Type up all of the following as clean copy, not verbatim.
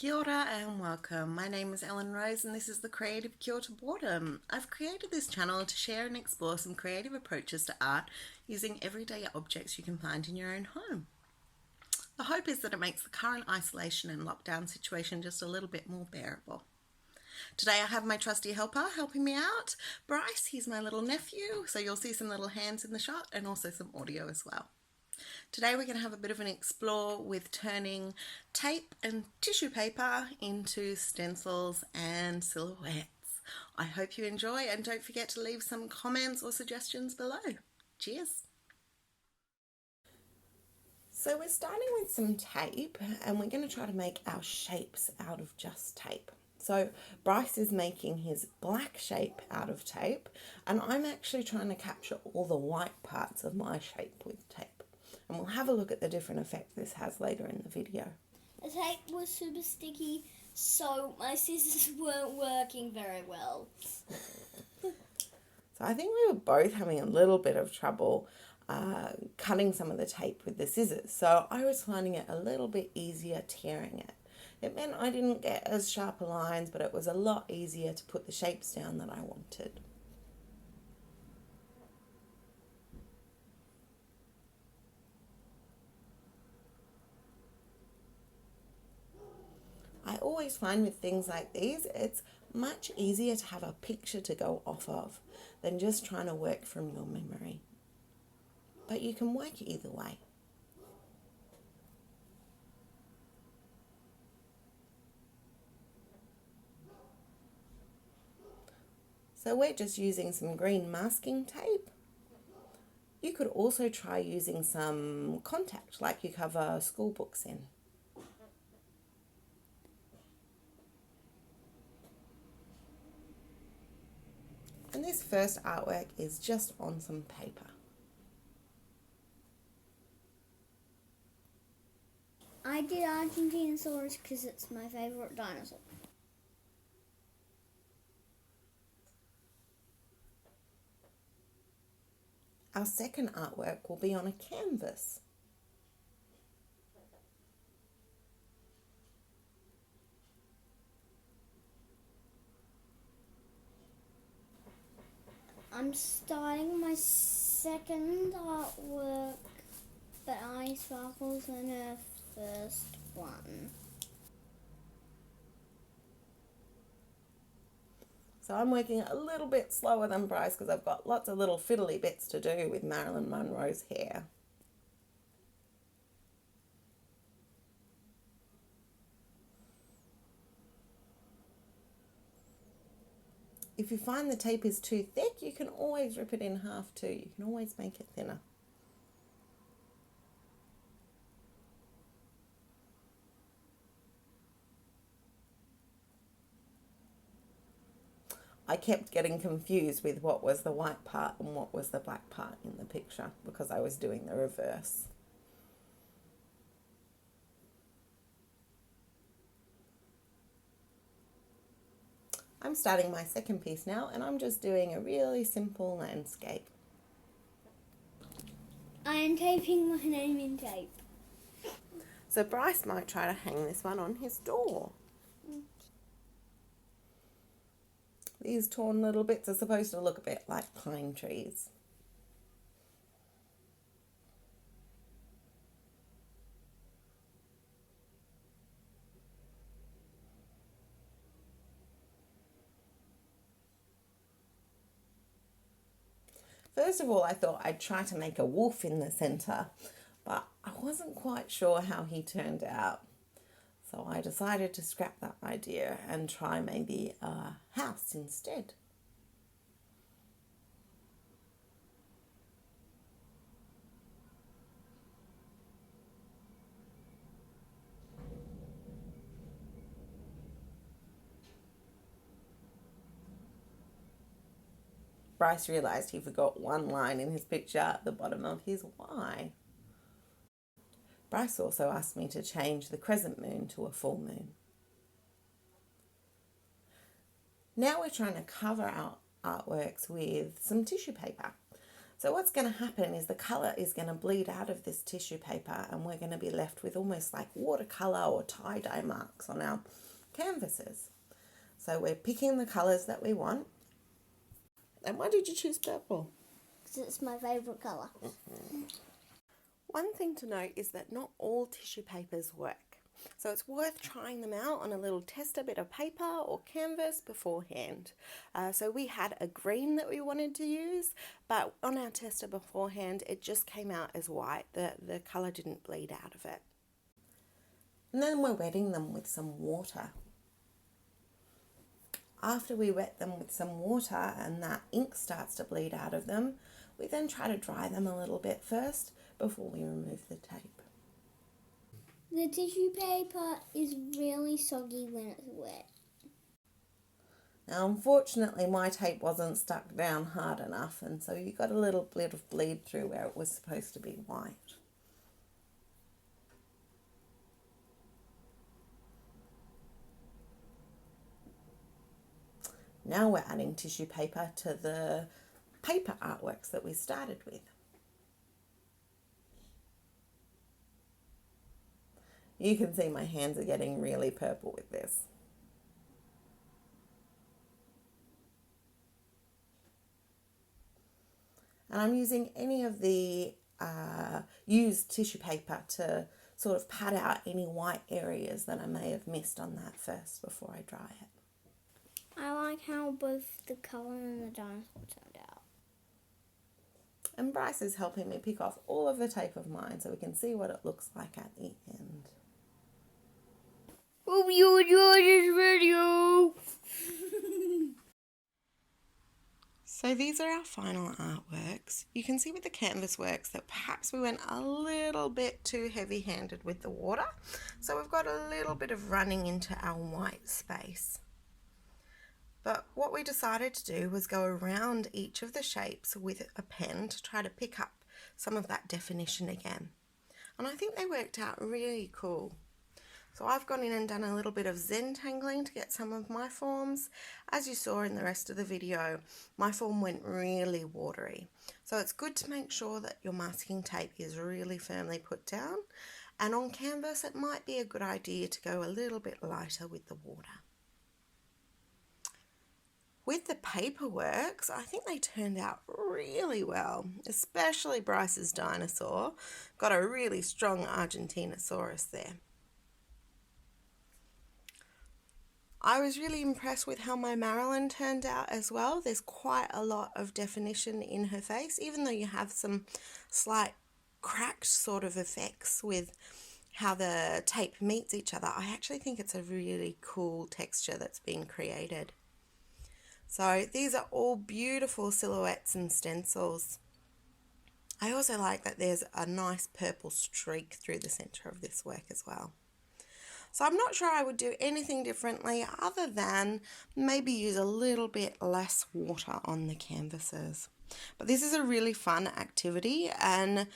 Kia ora and welcome. My name is Ellen Rose and this is the Creative Cure to Boredom. I've created this channel to share and explore some creative approaches to art using everyday objects you can find in your own home. The hope is that it makes the current isolation and lockdown situation just a little bit more bearable. Today I have my trusty helper helping me out, Bryce. He's my little nephew, so you'll see some little hands in the shot and also some audio as well. Today we're going to have a bit of an explore with turning tape and tissue paper into stencils and silhouettes. I hope you enjoy and don't forget to leave some comments or suggestions below. Cheers! So we're starting with some tape and we're going to try to make our shapes out of just tape. So Bryce is making his black shape out of tape and I'm actually trying to capture all the white parts of my shape with tape. And we'll have a look at the different effects this has later in the video. The tape was super sticky, so my scissors weren't working very well. So I think we were both having a little bit of trouble cutting some of the tape with the scissors. So I was finding it a little bit easier tearing it. It meant I didn't get as sharp lines, but it was a lot easier to put the shapes down that I wanted. I always find with things like these, it's much easier to have a picture to go off of than just trying to work from your memory. But you can work either way. So we're just using some green masking tape. You could also try using some contact like you cover school books in. And this first artwork is just on some paper. I did Argentinosaurus because it's my favourite dinosaur. Our second artwork will be on a canvas. I'm starting my second artwork, but I sparkles in her first one. So I'm working a little bit slower than Bryce because I've got lots of little fiddly bits to do with Marilyn Monroe's hair. If you find the tape is too thick, you can always rip it in half too. You can always make it thinner. I kept getting confused with what was the white part and what was the black part in the picture because I was doing the reverse. I'm starting my second piece now and I'm just doing a really simple landscape. I am taping my name in tape. So Bryce might try to hang this one on his door. These torn little bits are supposed to look a bit like pine trees. First of all, I thought I'd try to make a wolf in the centre, but I wasn't quite sure how he turned out. So I decided to scrap that idea and try maybe a house instead. Bryce realised he forgot one line in his picture at the bottom of his Y. Bryce also asked me to change the crescent moon to a full moon. Now we're trying to cover our artworks with some tissue paper. So what's going to happen is the colour is going to bleed out of this tissue paper and we're going to be left with almost like watercolour or tie-dye marks on our canvases. So we're picking the colours that we want. And why did you choose purple? Because it's my favourite colour. One thing to note is that not all tissue papers work. So it's worth trying them out on a little tester bit of paper or canvas beforehand. So we had a green that we wanted to use, but on our tester beforehand it just came out as white. The colour didn't bleed out of it. And then we're wetting them with some water. After we wet them with some water and that ink starts to bleed out of them, we then try to dry them a little bit first before we remove the tape. The tissue paper is really soggy when it's wet. Now unfortunately my tape wasn't stuck down hard enough, and so you got a little bit of bleed through where it was supposed to be white. Now we're adding tissue paper to the paper artworks that we started with. You can see my hands are getting really purple with this. And I'm using any of the used tissue paper to sort of pat out any white areas that I may have missed on that first before I dry it. I like how both the colour and the dinosaur turned out. And Bryce is helping me pick off all of the tape of mine so we can see what it looks like at the end. Hope you enjoyed this video! So these are our final artworks. You can see with the canvas works that perhaps we went a little bit too heavy-handed with the water. So we've got a little bit of running into our white space. But what we decided to do was go around each of the shapes with a pen to try to pick up some of that definition again. And I think they worked out really cool. So I've gone in and done a little bit of Zentangling to get some of my forms. As you saw in the rest of the video, my form went really watery. So it's good to make sure that your masking tape is really firmly put down. And on canvas, it might be a good idea to go a little bit lighter with the water. With the paperworks, I think they turned out really well, especially Bryce's dinosaur. Got a really strong Argentinosaurus there. I was really impressed with how my Marilyn turned out as well. There's quite a lot of definition in her face, even though you have some slight cracked sort of effects with how the tape meets each other. I actually think it's a really cool texture that's been created. So these are all beautiful silhouettes and stencils. I also like that there's a nice purple streak through the centre of this work as well. So I'm not sure I would do anything differently other than maybe use a little bit less water on the canvases. But this is a really fun activity, and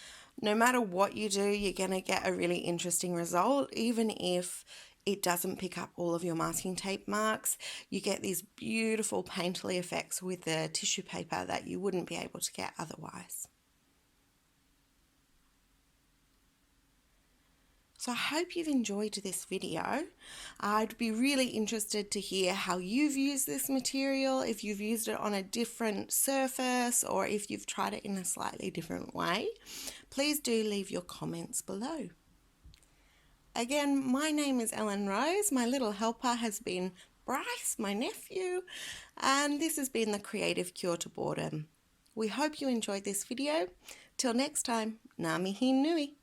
no matter what you do, you're going to get a really interesting result. Even if it doesn't pick up all of your masking tape marks, you get these beautiful painterly effects with the tissue paper that you wouldn't be able to get otherwise. So I hope you've enjoyed this video. I'd be really interested to hear how you've used this material, if you've used it on a different surface or if you've tried it in a slightly different way. Please do leave your comments below. Again, my name is Ellen Rose. My little helper has been Bryce, my nephew, and this has been the Creative Cure to Boredom. We hope you enjoyed this video. Till next time, ngā mihi nui.